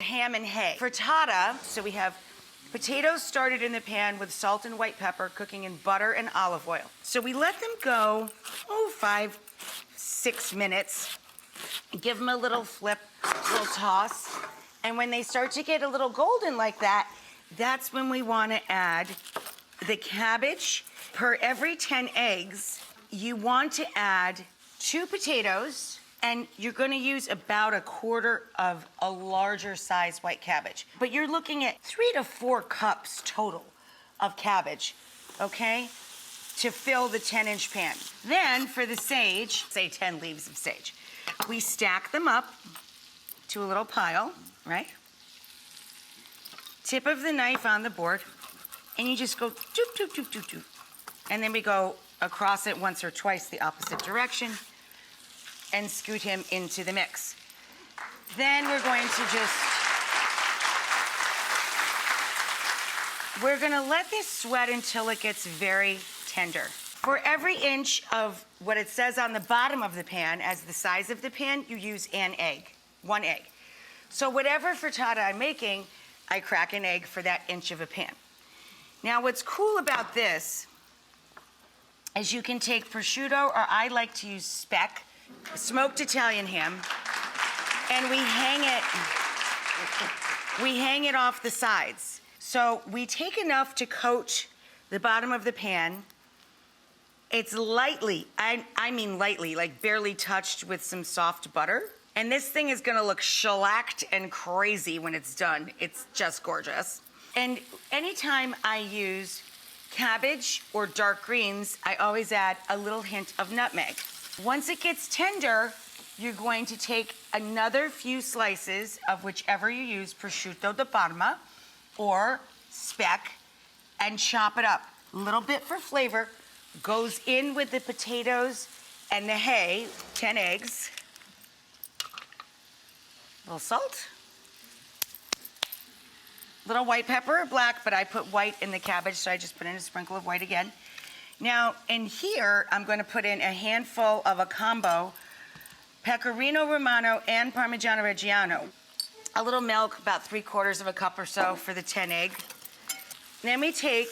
ham and hay. Frittata, so we have potatoes started in the pan with salt and white pepper, cooking in butter and olive oil. So we let them go, 5, 6 minutes. Give them a little flip, a little toss. And when they start to get a little golden like that, that's when we want to add the cabbage. Per every 10 eggs, you want to add 2 potatoes, and you're going to use about 1/4 of a larger size white cabbage. But you're looking at 3 to 4 cups total of cabbage, okay, to fill the 10-inch pan. Then for the sage, say 10 leaves of sage, we stack them up to a little pile, right? Tip of the knife on the board, and you just go doop, doop, doop, doop, doop. And then we go across it once or twice the opposite direction and scoot him into the mix. Then we're going to let this sweat until it gets very tender. For every inch of what it says on the bottom of the pan, as the size of the pan, you use an egg, 1 egg. So whatever frittata I'm making, I crack an egg for that inch of a pan. Now what's cool about this is you can take prosciutto, or I like to use speck, smoked Italian ham, and we hang it off the sides. So we take enough to coat the bottom of the pan. It's lightly, I mean lightly, like barely touched with some soft butter. And this thing is gonna look shellacked and crazy when it's done. It's just gorgeous. And anytime I use cabbage or dark greens, I always add a little hint of nutmeg. Once it gets tender, you're going to take another few slices of whichever you use, prosciutto di Parma or speck, and chop it up. A little bit for flavor, goes in with the potatoes and the hay, 10 eggs, a little salt, little white pepper or black, but I put white in the cabbage, so I just put in a sprinkle of white again. Now, in here, I'm going to put in a handful of a combo, Pecorino Romano and Parmigiano Reggiano. A little milk, about 3/4 of a cup or so for the 10 egg. Then we take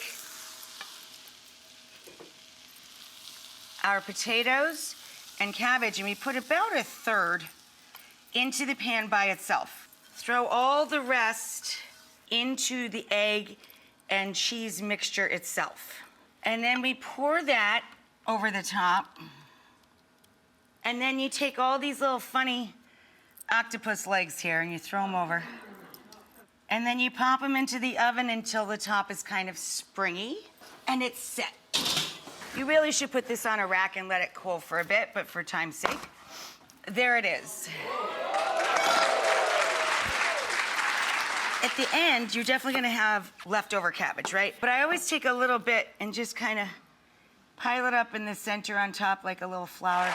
our potatoes and cabbage, and we put about 1/3 into the pan by itself. Throw all the rest into the egg and cheese mixture itself. And then we pour that over the top. And then you take all these little funny octopus legs here and you throw them over. And then you pop them into the oven until the top is kind of springy and it's set. You really should put this on a rack and let it cool for a bit, but for time's sake, there it is. At the end, you're definitely gonna have leftover cabbage, right? But I always take a little bit and just kind of pile it up in the center on top like a little flower.